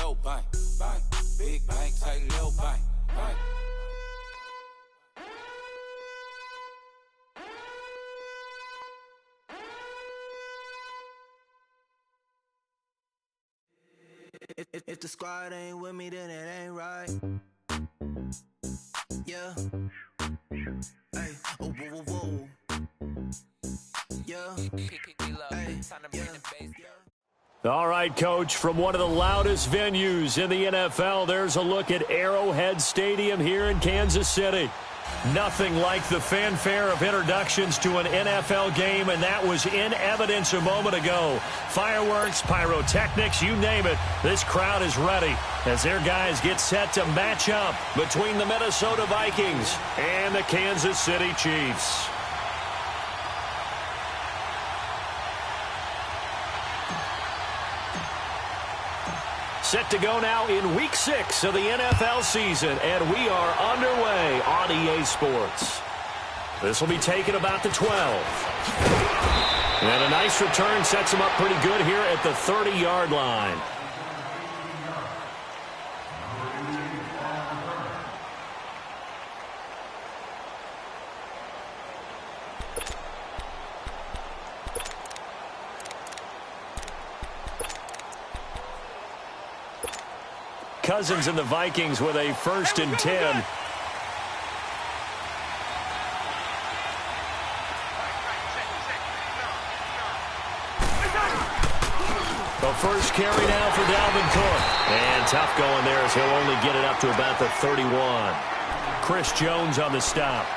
little bank, bank. Big bank, take little bank, bank. If the squad ain't with me, then it ain't right. Yeah. Hey. Oh, whoa, whoa, whoa. Yeah. Hey. Yeah. All right, Coach, from one of the loudest venues in the NFL, there's a look at Arrowhead Stadium here in Kansas City. Nothing like the fanfare of introductions to an NFL game, and that was in evidence a moment ago. Fireworks, pyrotechnics, you name it, this crowd is ready as their guys get set to match up between the Minnesota Vikings and the Kansas City Chiefs. Set to go now in Week 6 of the NFL season, and we are underway on EA Sports. This will be taken about the 12. And a nice return sets him up pretty good here at the 30-yard line. Cousins and the Vikings with a 1st and 10. The first carry now for Dalvin Cook. And tough going there as he'll only get it up to about the 31. Chris Jones on the stop.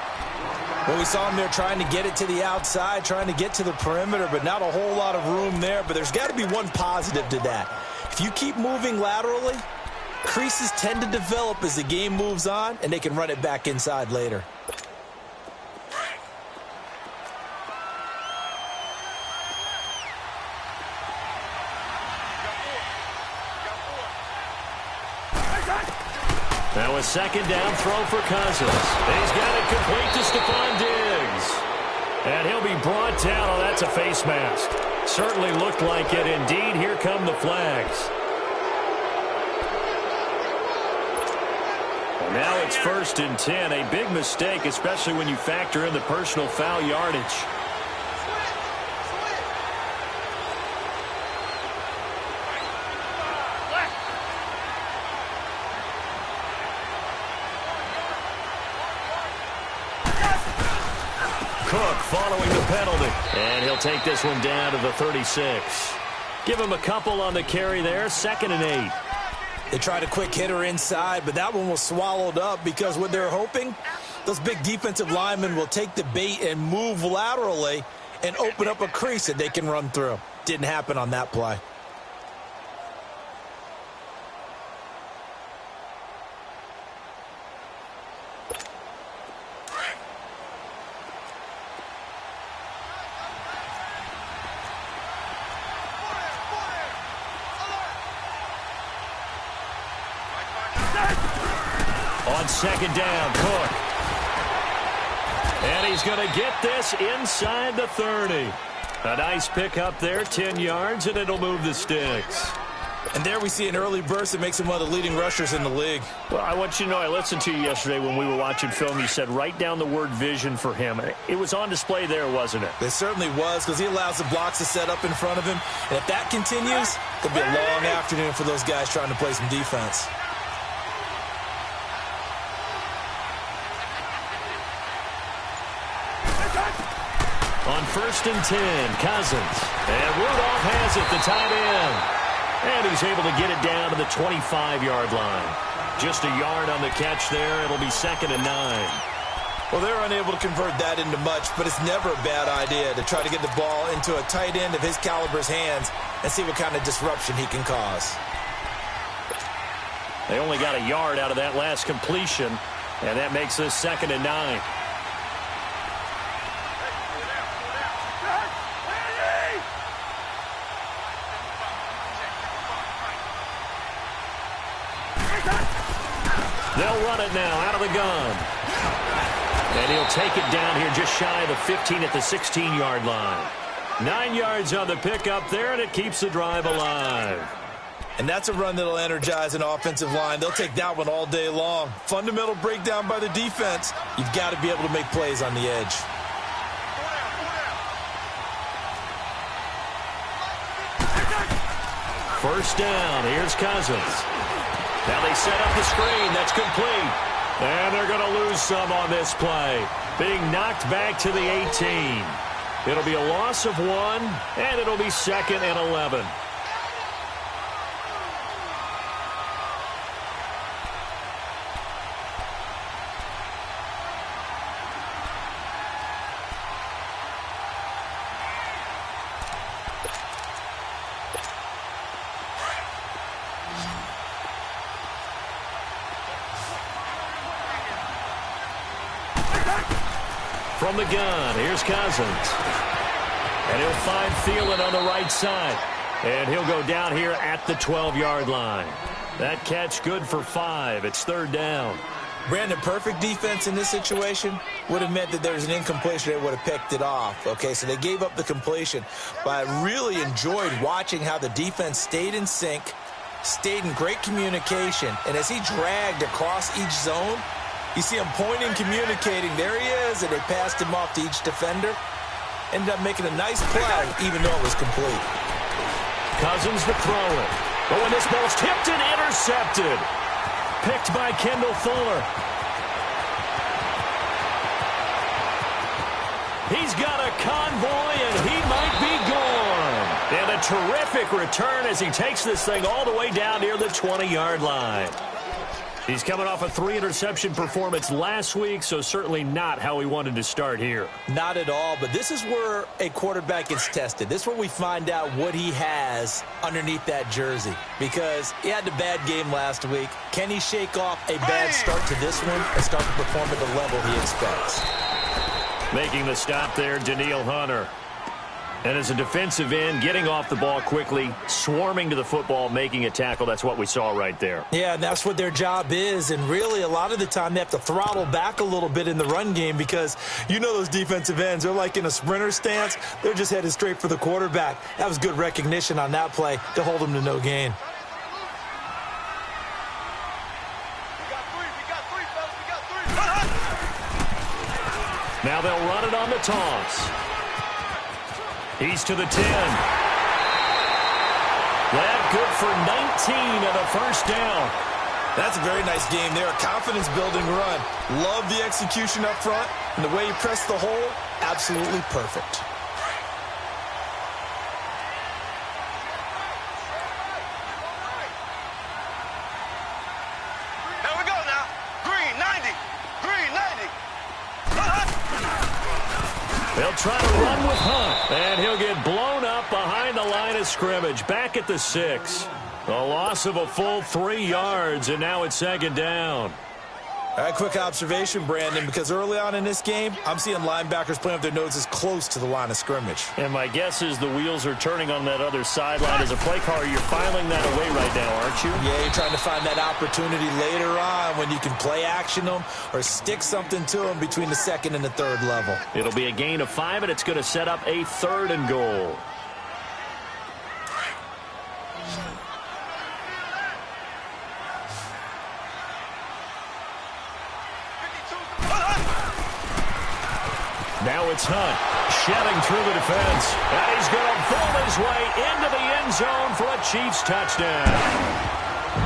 Well, we saw him there trying to get it to the outside, trying to get to the perimeter, but not a whole lot of room there. But there's got to be one positive to that. If you keep moving laterally, creases tend to develop as the game moves on, and they can run it back inside later. Now a 2nd down throw for Cousins. He's got it complete to Stephon Diggs. And he'll be brought down. Oh, that's a face mask. Certainly looked like it. Indeed, here come the flags. Now it's 1st and 10, a big mistake, especially when you factor in the personal foul yardage. Cook following the penalty, and he'll take this one down to the 36. Give him a couple on the carry there, 2nd and 8. They tried a quick hitter inside, but that one was swallowed up because what they're hoping, those big defensive linemen will take the bait and move laterally and open up a crease that they can run through. Didn't happen on that play. On 2nd down, Cook. And he's going to get this inside the 30. A nice pickup there, 10 yards, and it'll move the sticks. And there we see an early burst that makes him one of the leading rushers in the league. Well, I want you to know, I listened to you yesterday when we were watching film. You said write down the word vision for him. It was on display there, wasn't it? It certainly was, because he allows the blocks to set up in front of him. And if that continues, it'll be a long afternoon for those guys trying to play some defense. On 1st and 10, Cousins. And Rudolph has it, the tight end. And he's able to get it down to the 25-yard line. Just a yard on the catch there. It'll be 2nd and 9. Well, they're unable to convert that into much, but it's never a bad idea to try to get the ball into a tight end of his caliber's hands and see what kind of disruption he can cause. They only got a yard out of that last completion, and that makes this 2nd and 9. They'll run it now out of the gun. And he'll take it down here just shy of the 15 at the 16-yard line. 9 yards on the pickup there, and it keeps the drive alive. And that's a run that'll energize an offensive line. They'll take that one all day long. Fundamental breakdown by the defense. You've got to be able to make plays on the edge. First down. Here's Cousins. Now they set up the screen. That's complete. And they're going to lose some on this play. Being knocked back to the 18. It'll be a loss of 1, and it'll be 2nd and 11. From the gun, here's Cousins. And he'll find Thielen on the right side. And he'll go down here at the 12-yard line. That catch good for 5. It's 3rd down. Brandon, perfect defense in this situation would have meant that there's an incompletion. They would have picked it off. Okay, so they gave up the completion. But I really enjoyed watching how the defense stayed in sync, stayed in great communication. And as he dragged across each zone, you see him pointing, communicating. There he is, and they passed him off to each defender. Ended up making a nice play, even though it was complete. Cousins to throw it. But when this ball's tipped and intercepted. Picked by Kendall Fuller. He's got a convoy, and he might be gone. And a terrific return as he takes this thing all the way down near the 20-yard line. He's coming off a 3-interception performance last week, so certainly not how he wanted to start here. Not at all, but this is where a quarterback gets tested. This is where we find out what he has underneath that jersey, because he had the bad game last week. Can he shake off a bad start to this one and start to perform at the level he expects? Making the stop there, Danielle Hunter. And as a defensive end, getting off the ball quickly, swarming to the football, making a tackle, that's what we saw right there. Yeah, and that's what their job is. And really, a lot of the time, they have to throttle back a little bit in the run game because you know those defensive ends, they're like in a sprinter stance. They're just headed straight for the quarterback. That was good recognition on that play to hold them to no gain. Now they'll run it on the toss. He's to the 10. That good for 19 and a first down. That's a very nice game there. A confidence-building run. Love the execution up front. And the way he pressed the hole, absolutely perfect. Here we go now. Green 90. Green 90. They'll try to run with Hunt, and he'll get blown up behind the line of scrimmage, back at the 6. A loss of a full 3 yards, and now it's 2nd down. All right, quick observation, Brandon, because early on in this game, I'm seeing linebackers playing with their noses close to the line of scrimmage. And my guess is the wheels are turning on that other sideline. As a play caller, you're filing that away right now, aren't you? Yeah, you're trying to find that opportunity later on when you can play action them or stick something to them between the 2nd and the 3rd level. It'll be a gain of 5, and it's going to set up a 3rd and goal. Now it's Hunt, shedding through the defense. And he's going to bowl his way into the end zone for a Chiefs touchdown.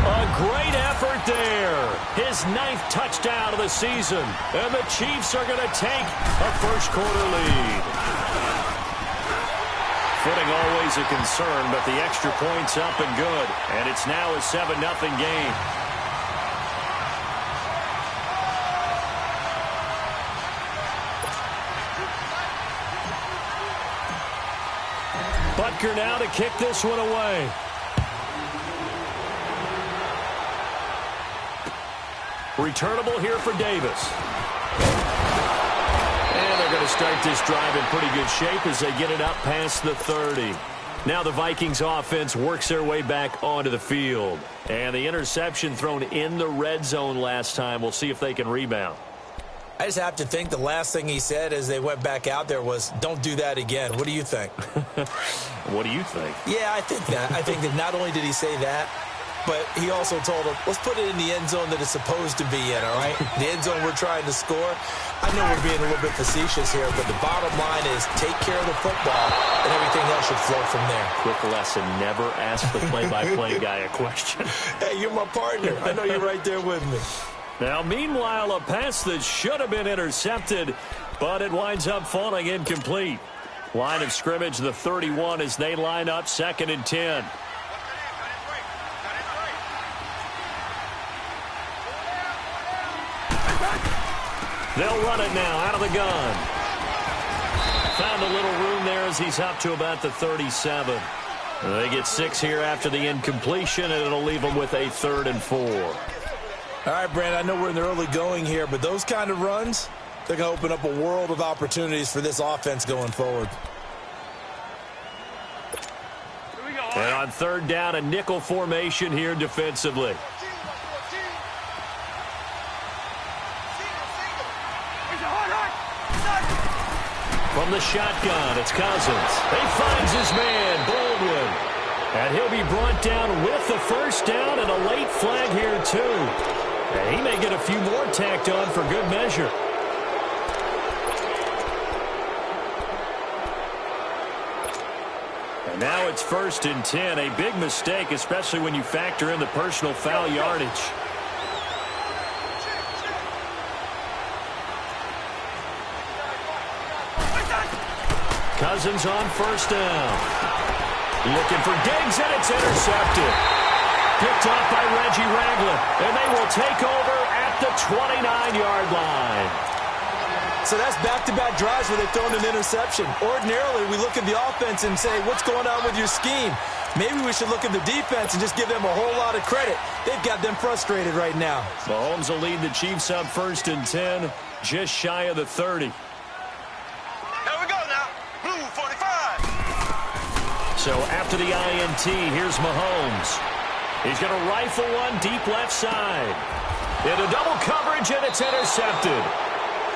A great effort there. His 9th touchdown of the season. And the Chiefs are going to take a first-quarter lead. Footing always a concern, but the extra point's up and good. And it's now a 7-0 game. Butker now to kick this one away. Returnable here for Davis. And they're going to start this drive in pretty good shape as they get it up past the 30. Now the Vikings offense works their way back onto the field. And the interception thrown in the red zone last time. We'll see if they can rebound. I just have to think the last thing he said as they went back out there was, don't do that again. What do you think? What do you think? Yeah, I think that. I think that not only did he say that, but he also told him, let's put it in the end zone that it's supposed to be in, all right? The end zone we're trying to score. I know we're being a little bit facetious here, but the bottom line is take care of the football, and everything else should flow from there. Quick lesson, never ask the play-by-play guy a question. Hey, you're my partner. I know you're right there with me. Now, meanwhile, a pass that should have been intercepted, but it winds up falling incomplete. Line of scrimmage, the 31, as they line up 2nd and 10. They'll run it now out of the gun. Found a little room there as he's up to about the 37. They get 6 here after the incompletion, and it'll leave them with a 3rd and 4. All right, Brandon, I know we're in the early going here, but those kind of runs, they're going to open up a world of opportunities for this offense going forward. And on 3rd down, a nickel formation here defensively. From the shotgun, it's Cousins. He finds his man, Baldwin. And he'll be brought down with the first down and a late flag here, too. And he may get a few more tacked on for good measure. And now it's 1st and 10. A big mistake, especially when you factor in the personal foul yardage. Cousins on 1st down. Looking for Diggs, and it's intercepted. Picked off by Reggie Ragland, and they will take over at the 29-yard line. So that's back-to-back drives where they've thrown an interception. Ordinarily, we look at the offense and say, what's going on with your scheme? Maybe we should look at the defense and just give them a whole lot of credit. They've got them frustrated right now. Mahomes will lead the Chiefs up 1st and 10, just shy of the 30. So after the INT, here's Mahomes. He's going to rifle one deep left side. Into double coverage, and it's intercepted.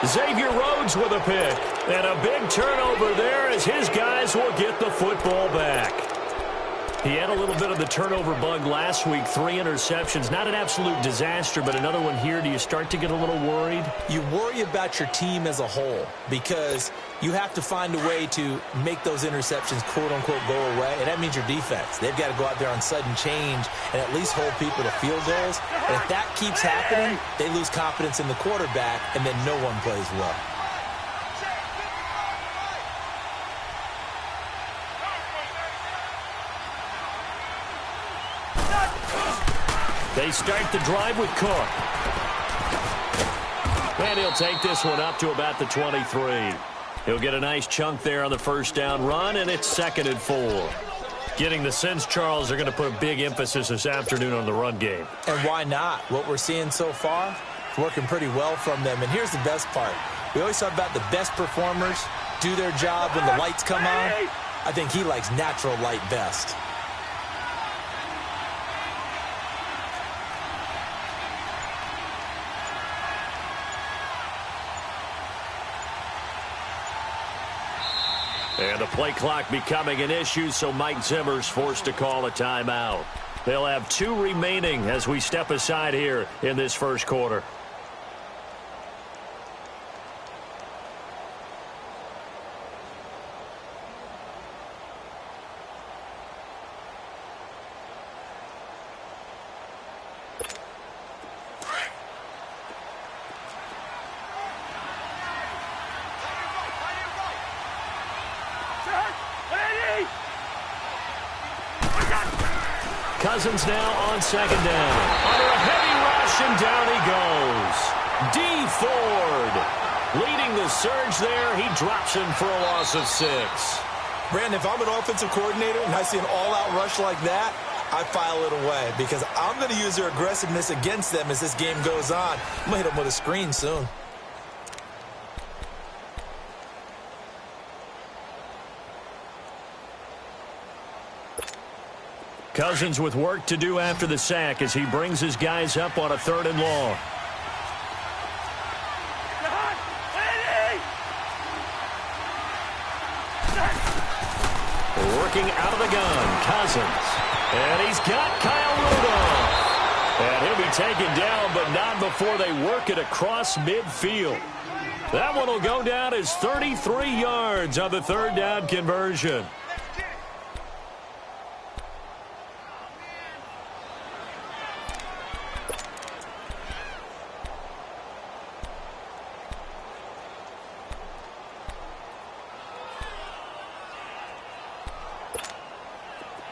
Xavier Rhodes with a pick. And a big turnover there as his guys will get the football back. He had a little bit of the turnover bug last week. 3 interceptions. Not an absolute disaster, but another one here. Do you start to get a little worried? You worry about your team as a whole because you have to find a way to make those interceptions, quote-unquote, go away, and that means your defense. They've got to go out there on sudden change and at least hold people to field goals. And if that keeps happening, they lose confidence in the quarterback, and then no one plays well. They start the drive with Cook. And he'll take this one up to about the 23. He'll get a nice chunk there on the 1st down run, and it's 2nd and 4. Getting the sense, Charles, they're going to put a big emphasis this afternoon on the run game. And why not? What we're seeing so far, it's working pretty well from them. And here's the best part. We always talk about the best performers do their job when the lights come on. I think he likes natural light best. And the play clock becoming an issue, so Mike Zimmer's forced to call a timeout. They'll have 2 remaining as we step aside here in this 1st quarter. Cousins now on 2nd down. Under a heavy rush, and down he goes. D. Ford leading the surge there. He drops him for a loss of 6. Brandon, if I'm an offensive coordinator and I see an all-out rush like that, I file it away because I'm going to use their aggressiveness against them as this game goes on. I'm going to hit them with a screen soon. Cousins with work to do after the sack as he brings his guys up on a 3rd and long. Working out of the gun, Cousins. And he's got Kyle Rudolph. taken down, but not before they work it across midfield. That one will go down as 33 yards on the third down conversion.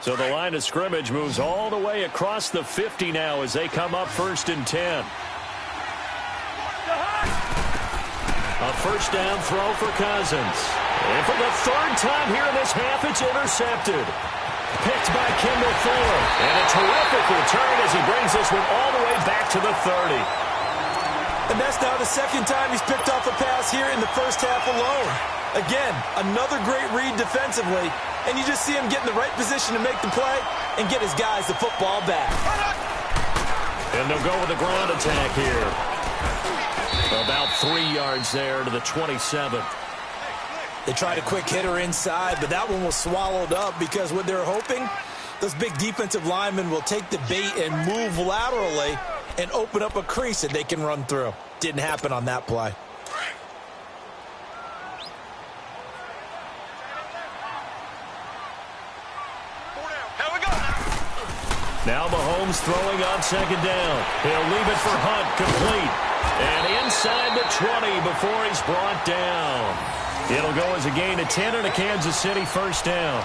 So the line of scrimmage moves all the way across the 50 now as they come up 1st and 10. A first down throw for Cousins. And for the third time here in this half, it's intercepted. Picked by Kendall Fuller. And a terrific return as he brings this one all the way back to the 30. And that's now the second time he's picked off a pass here in the first half alone. Again, another great read defensively, and you just see him get in the right position to make the play and get his guys the football back. And they'll go with a ground attack here. About 3 yards there to the 27. They tried a quick hitter inside, but that one was swallowed up because what they're hoping, those big defensive linemen will take the bait and move laterally and open up a crease that they can run through. Didn't happen on that play. Now Mahomes throwing on second down. He'll leave it for Hunt, complete. And inside the 20 before he's brought down. It'll go as a gain of 10 and a Kansas City first down.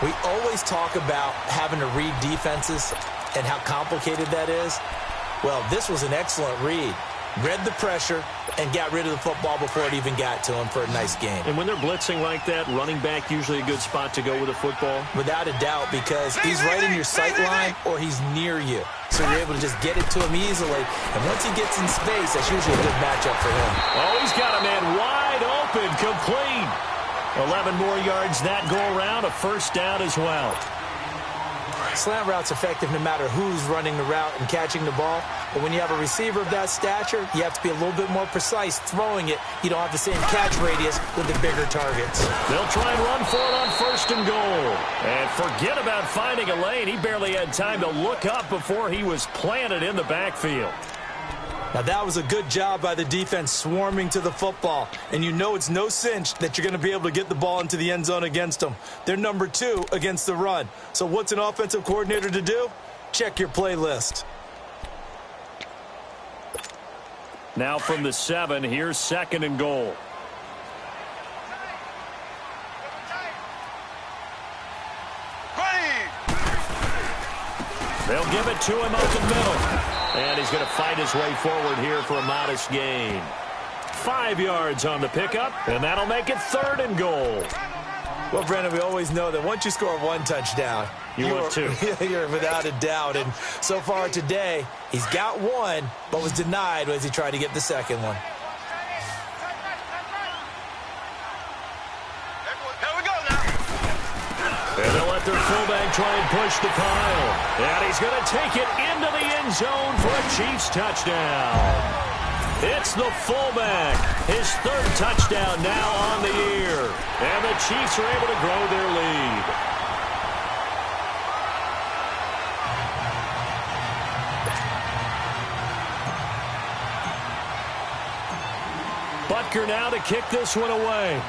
We always talk about having to read defenses and how complicated that is. Well, this was an excellent read. Read the pressure and got rid of the football before it even got to him for a nice game. And when they're blitzing like that, running back usually a good spot to go with a football? Without a doubt, because he's right in your sight line or he's near you. So you're able to just get it to him easily. And once he gets in space, that's usually a good matchup for him. Oh, he's got a man wide open, complete. 11 more yards that go around, a first down as well. Slant route's effective no matter who's running the route and catching the ball. But when you have a receiver of that stature, you have to be a little bit more precise throwing it. You don't have the same catch radius with the bigger targets. They'll try and run for it on 1st and goal. And forget about finding a lane. He barely had time to look up before he was planted in the backfield. Now, that was a good job by the defense swarming to the football. And you know it's no cinch that you're going to be able to get the ball into the end zone against them. They're number 2 against the run. So what's an offensive coordinator to do? Check your playlist. Now from the 7, here's 2nd and goal. They'll give it to him up the middle. And he's going to fight his way forward here for a modest gain. 5 yards on the pickup, and that'll make it 3rd and goal. Well, Brandon, we always know that once you score 1 touchdown, you're 2. You're without a doubt. And so far today, he's got 1, but was denied as he tried to get the second one. And they'll let their fullback try and push the pile. And he's going to take it into the end zone for a Chiefs touchdown. It's the fullback. His 3rd touchdown now on the year. And the Chiefs are able to grow their lead. Butker now to kick this one away.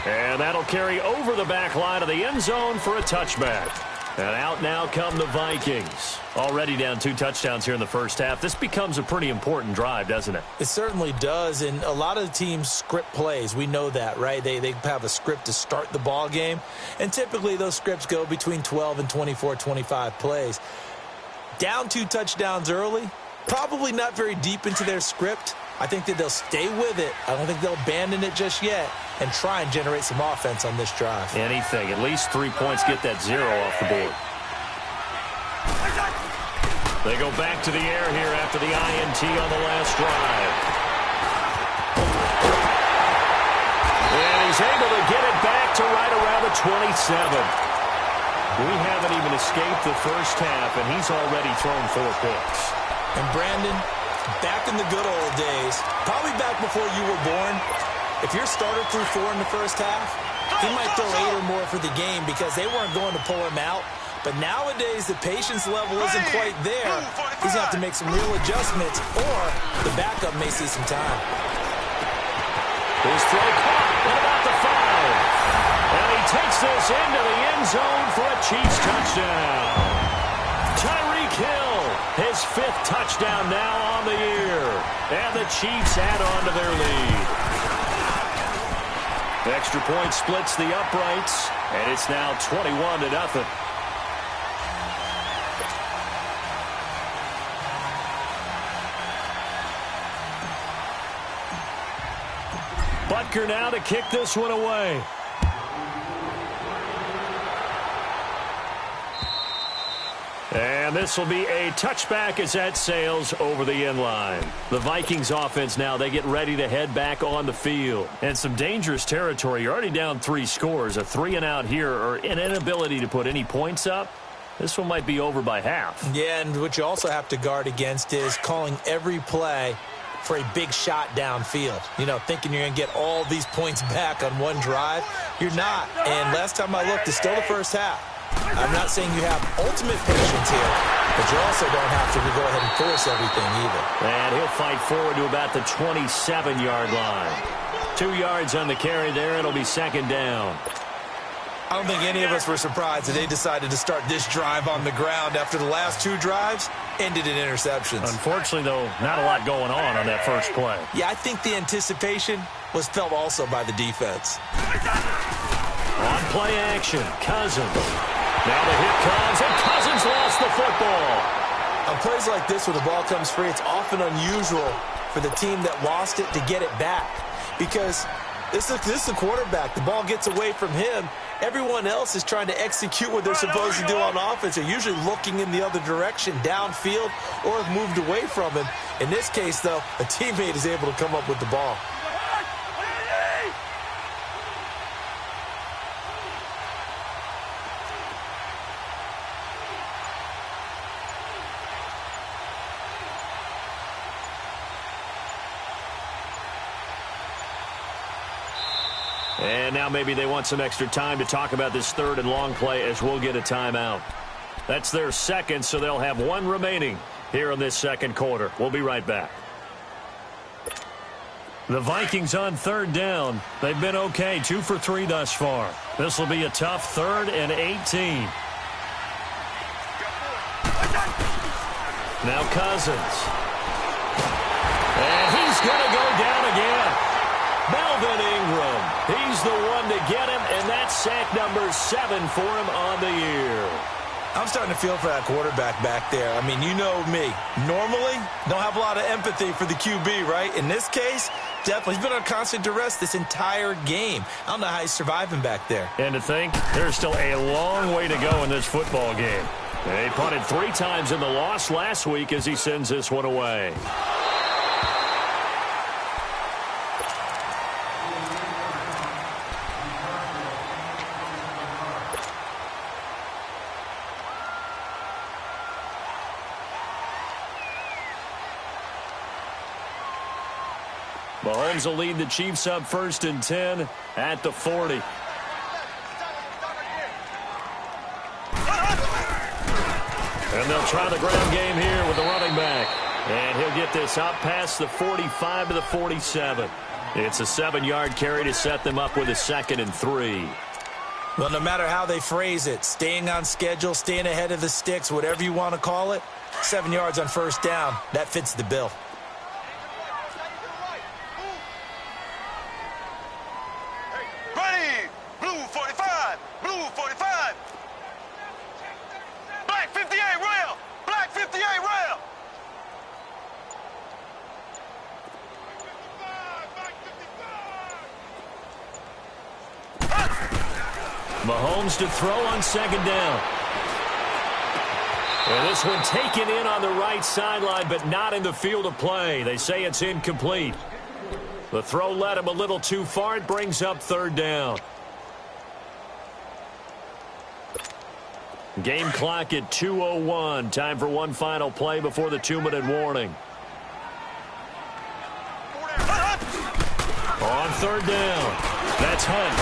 And that'll carry over the back line of the end zone for a touchback. And out now come the Vikings. Already down 2 touchdowns here in the first half. This becomes a pretty important drive, doesn't it? It certainly does, and a lot of the teams script plays. We know that, right? They have a script to start the ball game, and typically those scripts go between 12 and 24, 25 plays. Down 2 touchdowns early, probably not very deep into their script. I think that they'll stay with it. I don't think they'll abandon it just yet and try and generate some offense on this drive. Anything. At least 3 points, get that 0 off the board. They go back to the air here after the INT on the last drive. And he's able to get it back to right around the 27. We haven't even escaped the first half, and he's already thrown 4 picks. And Brandon, back in the good old days, probably back before you were born, if your starter threw 4 in the first half, he might throw 8 or more for the game because they weren't going to pull him out. But nowadays, the patience level isn't quite there. He's going to have to make some real adjustments, or the backup may see some time. His throw caught at about the 5. And he takes this into the end zone for a Chiefs touchdown. Tyreek Hill, his 5th touchdown now on the year. And the Chiefs add on to their lead. Extra point splits the uprights, and it's now 21-0. Butker now to kick this one away. And this will be a touchback as that sails over the end line. The Vikings offense now, they get ready to head back on the field. And some dangerous territory. You're already down 3 scores. A 3-and-out here, or an inability to put any points up. This one might be over by half. Yeah, and what you also have to guard against is calling every play for a big shot downfield. You know, thinking you're going to get all these points back on one drive. You're not. And last time I looked, it's still the first half. I'm not saying you have ultimate patience here, but you also don't have to go ahead and force everything either. And he'll fight forward to about the 27-yard line. 2 yards on the carry there. It'll be 2nd down. I don't think any of us were surprised that they decided to start this drive on the ground after the last 2 drives ended in interceptions. Unfortunately, though, not a lot going on that first play. Yeah, I think the anticipation was felt also by the defense. On play action, Cousins. Now the hit comes, and Cousins lost the football. On plays like this where the ball comes free, it's often unusual for the team that lost it to get it back. Because this is the quarterback. The ball gets away from him. Everyone else is trying to execute what they're supposed to do on offense. They're usually looking in the other direction, downfield, or have moved away from him. In this case, though, a teammate is able to come up with the ball. And now maybe they want some extra time to talk about this 3rd and long play as we'll get a timeout. That's their 2nd, so they'll have 1 remaining here in this 2nd quarter. We'll be right back. The Vikings on 3rd down. They've been okay, 2 for 3 thus far. This will be a tough 3rd and 18. Now Cousins. And he's going to go down again. Melvin Ingram, he's the one to get him, and that's sack number 7 for him on the year. I'm starting to feel for that quarterback back there. I mean, you know me. Normally, don't have a lot of empathy for the QB, right? In this case, definitely. He's been on constant duress this entire game. I don't know how he's surviving back there. And to think, there's still a long way to go in this football game. They punted 3 times in the loss last week as he sends this one away. Mahomes will lead the Chiefs up 1st and 10 at the 40. And they'll try the ground game here with the running back. And he'll get this up past the 45 to the 47. It's a 7-yard carry to set them up with a 2nd and 3. Well, no matter how they phrase it, staying on schedule, staying ahead of the sticks, whatever you want to call it, 7 yards on 1st down, that fits the bill. Ready! Blue 45! Blue 45! Black 58 rail! Black 58 rail! Mahomes to throw on 2nd down. And this one taken in on the right sideline, but not in the field of play. They say it's incomplete. The throw led him a little too far. It brings up 3rd down. Game clock at 2:01. Time for one final play before the 2-minute warning. On 3rd down, that's Hunt.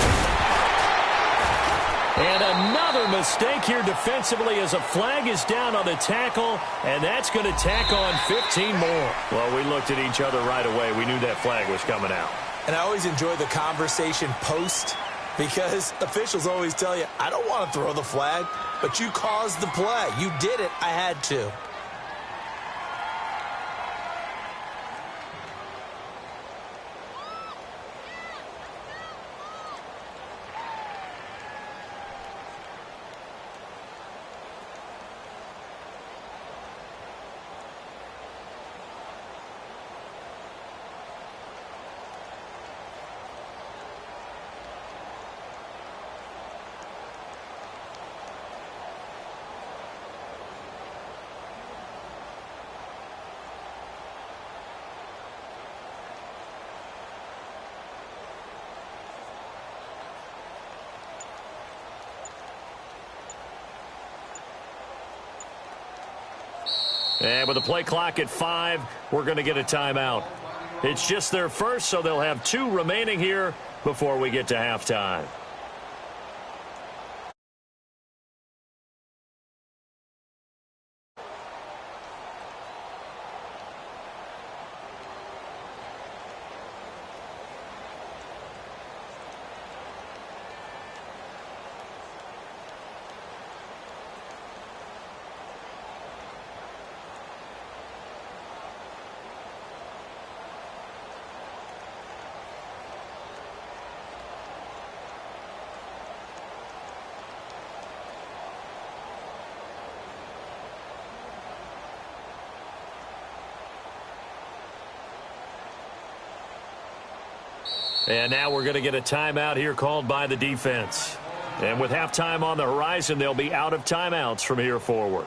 And another mistake here defensively as a flag is down on the tackle, and that's going to tack on 15 more. Well, we looked at each other right away. We knew that flag was coming out. And I always enjoy the conversation post because officials always tell you, I don't want to throw the flag, but you caused the play. You did it. I had to. And with the play clock at 5, we're going to get a timeout. It's just their first, so they'll have 2 remaining here before we get to halftime. And now we're going to get a timeout here called by the defense. And with halftime on the horizon, they'll be out of timeouts from here forward.